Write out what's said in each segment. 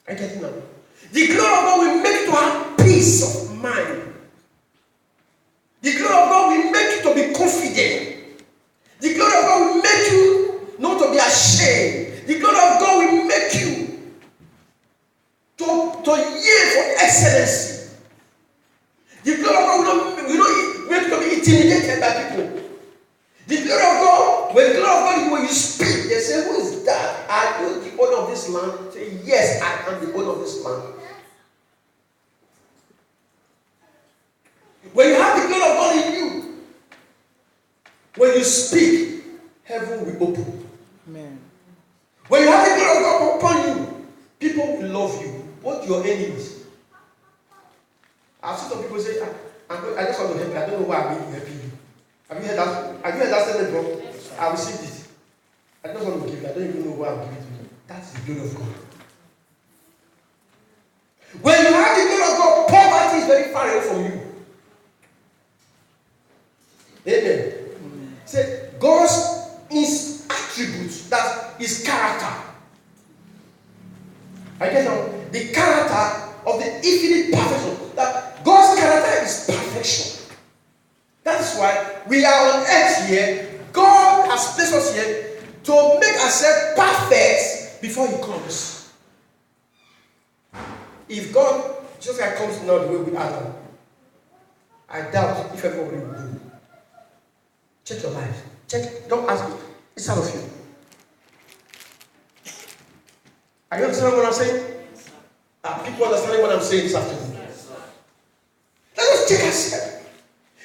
I get it now. The glory of God will make you to have peace of mind. The glory of God will make you to be confident. The glory of God will make you not to be ashamed. The glory of God will make you to yearn for excellency. The glory of God will not make you to be intimidated by people. The glory of God, when the glory of God, when you speak, they say, who is that? Are you the owner of this land? Say, yes, I am the owner of this land. When you have the glory of God in you, when you speak, heaven will open. Amen. When you have the glory of God upon you, people will love you, both your enemies. I've seen some people say, I just want to help you. I don't know why I'm helping you. Have you heard that? Have you heard that statement, bro? Yes, I received it. I just want to give you. I don't even know why I'm giving it to you. That's the glory of God. When you have the glory of God, poverty is very far away from you. Amen. Say God's attributes, that is character. I get now the character of the infinite perfection. That God's character is perfection. That is why we are on earth here. God has placed us here to make ourselves perfect before He comes. If God just like comes now the way with Adam, I doubt if everybody will do. Check your life. Check. Don't ask me. It's out of you. Are you understanding what I'm saying? Are people understanding what I'm saying this afternoon? Let us check ourselves.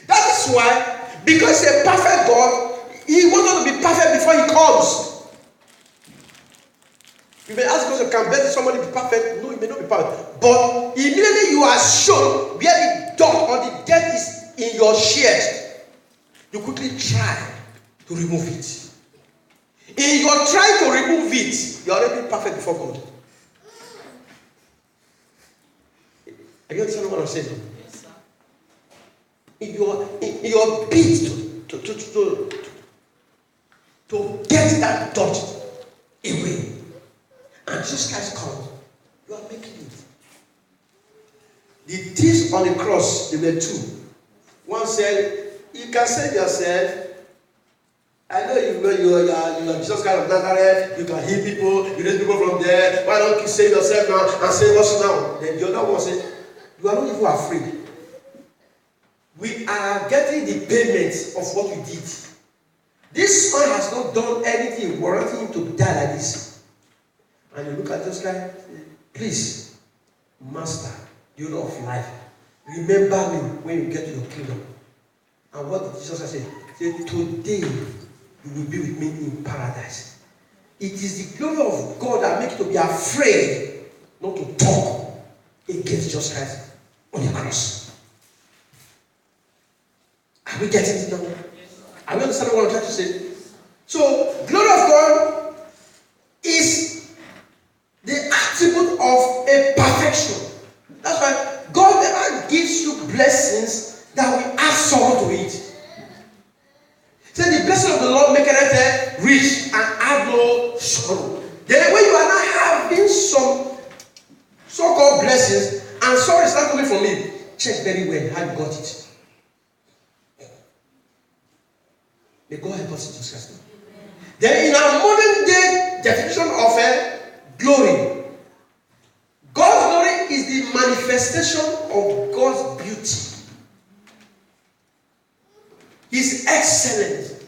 That is why, because He's a perfect God, He wants us to be perfect before He comes. You may ask because you can bet somebody be perfect. No, it may not be perfect. But immediately you are shown where the dot or the dirt is in your shirt, you quickly try to remove it. In your trying to remove it, you are already perfect before God. Are you understanding what I'm saying? Yes, sir. In your bid to get that dot away, and Jesus Christ comes, you are making it. The thieves on the cross, there were two. One said, you can save yourself. I know you're Jesus Christ of Nazareth. You can heal people. You raise people from there. Why don't you save yourself now and save us now? Then the other one said, you are not even afraid. We are getting the payment of what we did. This man has not done anything warranting him to die like this. And you look at this guy, please, Master, the owner of life, remember me when you get to your kingdom. And what did Jesus say? He said, today you will be with me in paradise. It is the glory of God that makes you to be afraid, not to talk against Jesus Christ on the cross. Are we getting it now? Are we understanding what I'm trying to say? So, glory of God is the attribute of a perfection. That's why God never gives you blessings that will add sorrow to it. Say the blessing of the Lord maketh it rich and add no sorrow. Then when you are not having some so-called blessings and sorrow is not coming from it, check very well how you got it. May God help us to discuss now. Then in our modern day definition of glory, God's glory is the manifestation of God's beauty. He's excellent.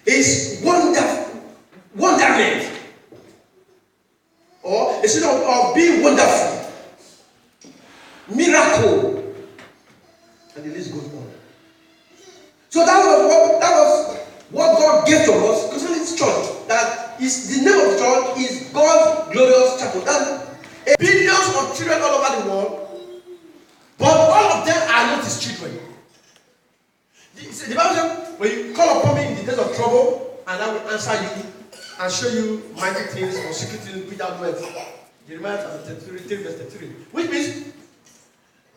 He's wonderful. Wonderment. Or instead of being wonderful, miracle. And the list goes on. So that was what God gave to us concerning this church. That is the name of the church is God's Glorious Chapel. That billions of children all over the world. But all of them are not His children. The Bible says, when you call upon me in the days of trouble, and I will answer you and show you mighty things or secret things without words. Jeremiah chapter 33, verse 33. Which means,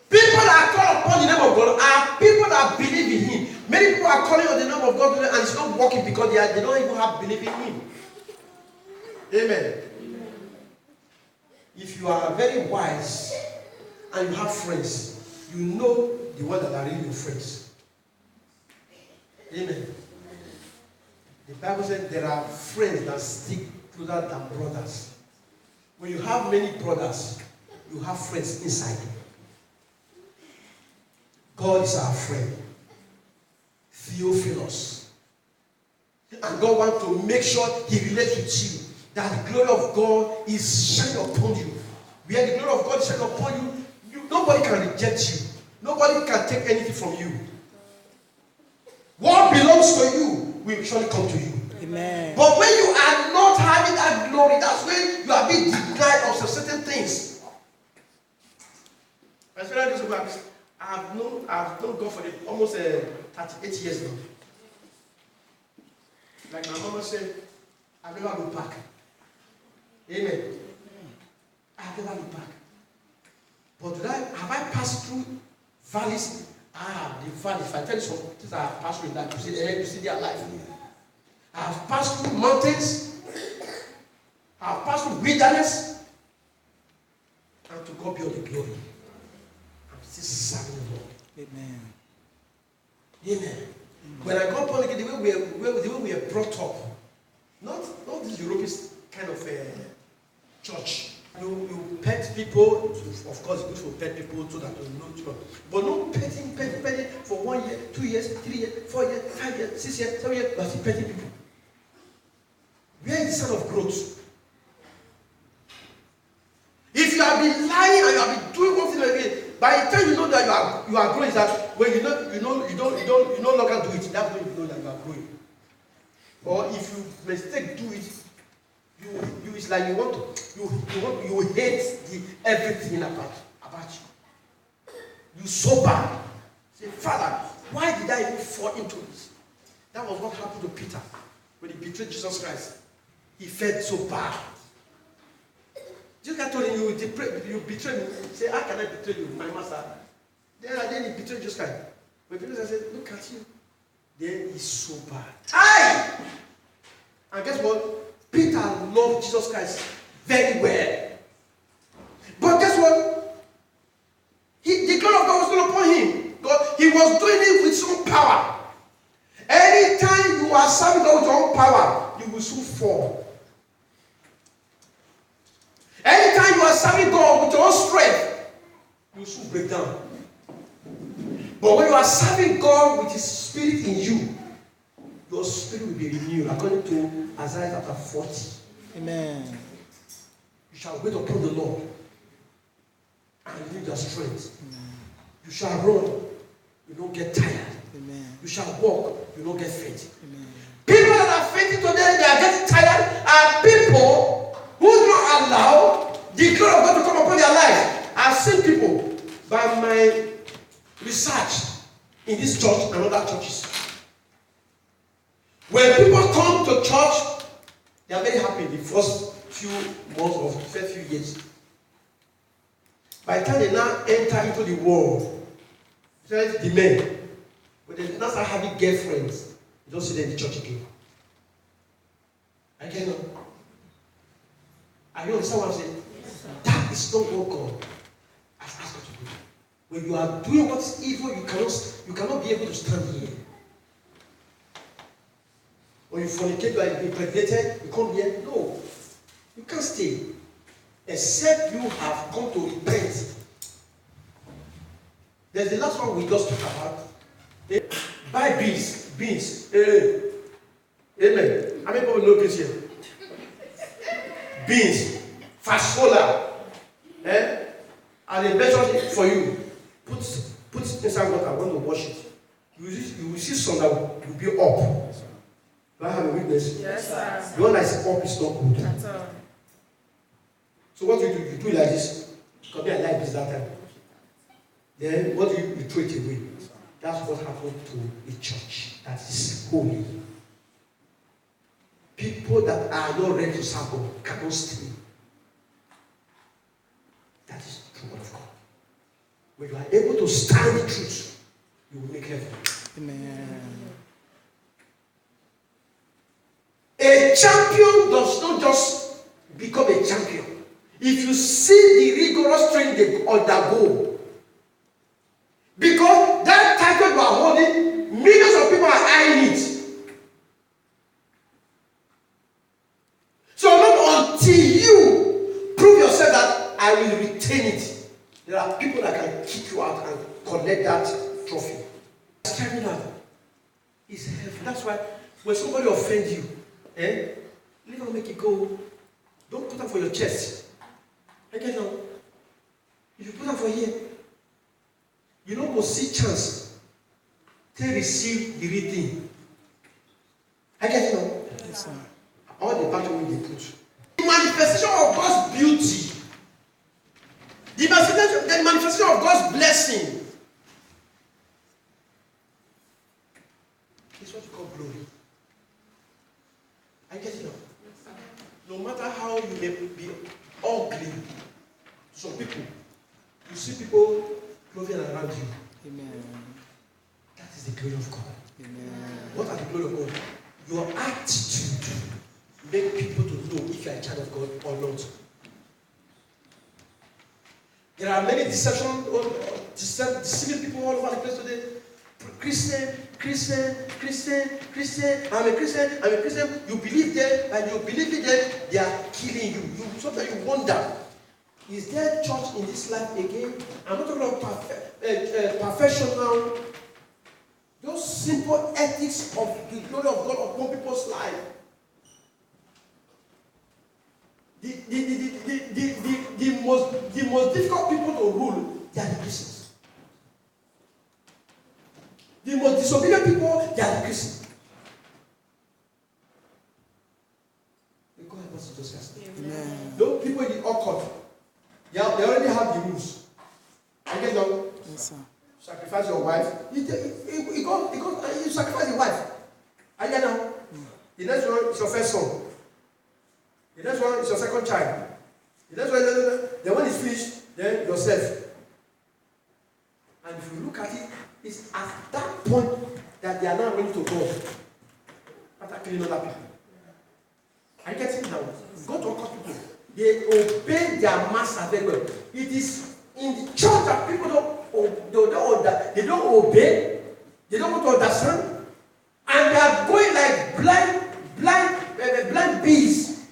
people that call upon the name of God are people that believe in Him. Many people are calling on the name of God and it's not working because they don't even have belief in Him. Amen. If you are very wise and you have friends, you know the ones that are really your friends. Amen. The Bible says there are friends that stick closer than brothers. When you have many brothers, you have friends inside you. God is our friend. Theophilus. And God wants to make sure He relates with you. That the glory of God is shining upon you. Where the glory of God is shining upon you, nobody can reject you. Nobody can take anything from you. What belongs to you will surely come to you. Amen. But when you are not having that glory, that's when you are being denied of certain things. Especially those who I've known God for almost 38 years now. Like my mama said, I've never looked back. Amen. I've never looked back. But have I passed through valleys? The valleys. If I tell you some things I have passed through in life, you see their life. I have passed through mountains. I have passed through wilderness. And to God be all the glory. I'm still serving the Lord. Amen. Amen. When I got born again, the way we are brought up, not this European kind of church. You pet people, of course, it's good for pet people so that you know. But no petting for 1 year, 2 years, 3 years, 4 years, 5 years, 6 years, 7 years. You are still petting people. Where is the sign of growth? If you have been lying and you have been doing one thing again, by the time you know that you are growing, that when you no longer do it, that's when you know that you are growing. Or if you mistake do it, you it's like you hate everything about you. You sober. Say, Father, why did I even fall into this? That was what happened to Peter when he betrayed Jesus Christ. He felt so bad. Jesus told him, you betray me. He said, how can I betray you, my master? Then he betrayed Jesus Christ. When Peter said, look at you. Then he's so bad. Aye! And guess what? Peter loved Jesus Christ very well. But guess what? The glory of God was not upon him. He was doing it with some power. Anytime you are serving God with your own power, you will soon fall. Anytime you are serving God with your own strength, you will soon break down. But when you are serving God with His Spirit in you, your spirit will be renewed, according to Isaiah chapter 40. Amen. You shall wait upon the Lord and renew your strength. Amen. You shall run, you don't get tired. Amen. You shall walk, you don't get faint. Amen. People that are fainting today, they are getting tired, are people who do not allow the glory of God to come upon their life. I've seen people by my research in this church and other churches. When people come to church, they are very happy the first few months or first few years. By the time they now enter into the world, the men, when they now start having girlfriends, you don't see them in the church again. I cannot. Are you understand what I'm saying? Yes, that is not what God has asked us to do. When you are doing what is evil, you cannot be able to stand here. When you fornicate, you are impregnated, you come here. No. You can't stay. Except you have come to repent. There's the last one we just talked about. Buy beans. Amen. How many people know beans here? Beans. Fasola. And they measure it for you. Put it inside water. When you wash it, you will see some that will be up. Do I have a witness? Yes, sir. The one that is up is not good. That's all. So what you do? You do it like this. Because me, I like this that time. Then what do you throw it away? That's what happened to the church. That is holy. People that are not ready to serve God cannot stay. That is the true word of God. When you are able to stand the truth, you will make heaven. Amen. A champion does not just become a champion. He if you see the rigorous training they undergo, because that title you are holding, millions of people are eyeing it. So not until you prove yourself that I will retain it, there are people that can kick you out and collect that trophy. Striving out is heavy. That's why when somebody offends you, leave and make it go. Don't put them for your chest. Okay, now, if you put them for here, you don't go see chance to receive the real thing. I get it now. Yes, sir. All the battle they put. The manifestation of God's beauty, the manifestation of God's blessing, is what you call glory. I get it now. No matter how you may be ugly, some people, you see people clothing around you. Amen. That is the glory of God. Amen. What are the glory of God? Your attitude make people to know if you are a child of God or not. There are many deceiving people all over the place today. Christian. I'm a Christian. You believe them, and you believe in them, they are killing you. Sometimes you wonder, is there church in this life again? I'm not talking about perfection now. Those simple ethics of the glory of God upon people's life. The most difficult people to rule, they are the Christians. The most disobedient people, they are the Christians. May God help us to just cast. Amen. Those people in the occult, they already have the rules. I get them. Yes, sir. Sacrifice your wife. You sacrifice your wife. I get them. The next one is your first son. The next one is your second child. The next one, then when it's finished, then yourself. And if you look at it, it's at that point that they are now ready to go after killing other people. I get it now. Go to occult people. They obey their master very well. It is in the church that people they don't obey, they don't want to understand, and they are going like blind bees.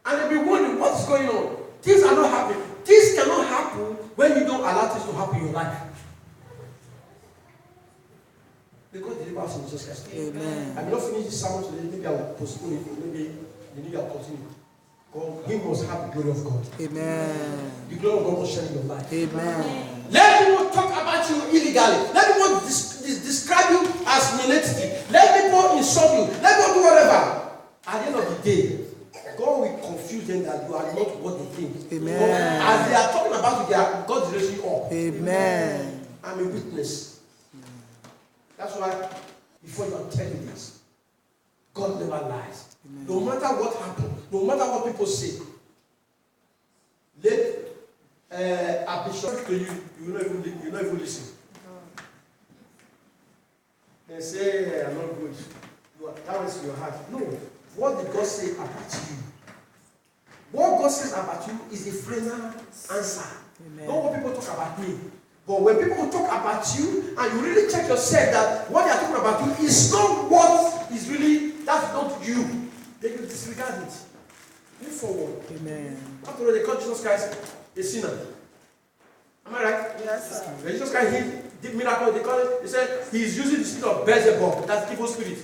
And they'll be wondering what's going on. Things are not happening. Things cannot happen when you don't allow things to happen in your life. Because deliver us in Jesus Christ. Amen. I may not finish this sermon today. Maybe I will postpone it. Maybe the new year will continue. God, He must have the glory of God. Amen. The glory of God must shine in your life. Amen. Let people talk about you illegally. Let people describe you as negative. Let people insult you. Let people do whatever. At the end of the day, God will confuse them that you are not what they think. Amen. God, as they are talking about you, God is raising you up. Amen. I'm a witness. That's why, before you are telling this, God never lies. Amen. No matter what happens, no matter what people say, let a bishop to you, you not even listen. They say, I'm not good. That was your heart. No. What did God say about you? What God says about you is the final answer. Amen. Not what people talk about me. But when people talk about you and you really check yourself that what they are talking about you is not what is really, that's not you, then you disregard it. Move forward. Amen. After all, they call Jesus Christ a sinner. Am I right? Yes, sir. When Jesus Christ did miracle, they said he is using the spirit of Beelzebub, that's evil spirit.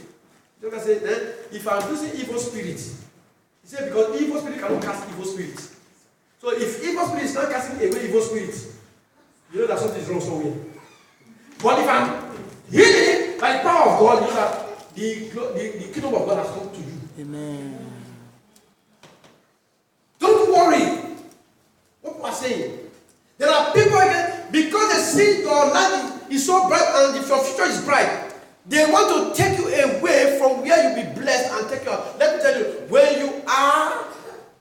Jesus said, if I'm using evil spirit, he said because evil spirit cannot cast evil spirits. So if evil spirit is not casting away evil spirits, you know that something is wrong somewhere. But if I'm healing it by the power of God, you know that the kingdom of God has come to you. Amen. Don't worry what people are saying. There are people again, because they see your life is so bright and if your future is bright, they want to take you away from where you'll be blessed and take you out. Let me tell you, when you are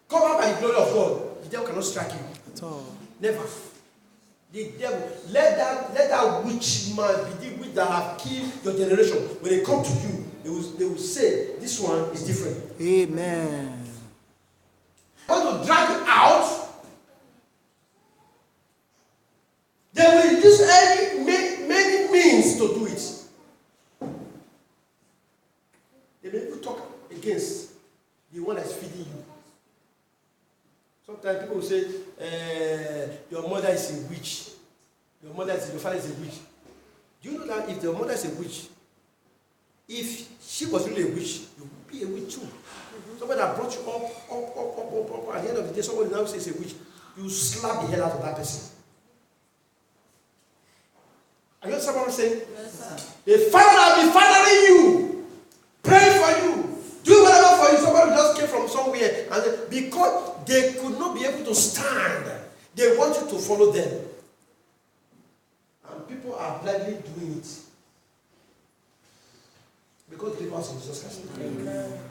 covered by the glory of God, the devil cannot strike you. At all. Never. The devil, let that witch man be the witch that have killed your generation. When they come to you, they will say, this one is different. Amen. I want to to drag you out. They will use many means to do it. They may even talk against the one that's feeding you. Sometimes people will say, your mother is a witch. Your father is a witch. Do you know that if your mother is a witch, if she was really a witch, you would be a witch too. Somebody that brought you up, at the end of the day, somebody now says a witch, you slap the hell out of that person. Are you understand what I'm saying? Yes, sir. A father that will be fathering you, praying for you, do whatever for you. Somebody just came from somewhere, and because they could not be able to stand, they want you to follow them. And people are blindly doing it because they believe in Jesus Christ. Amen.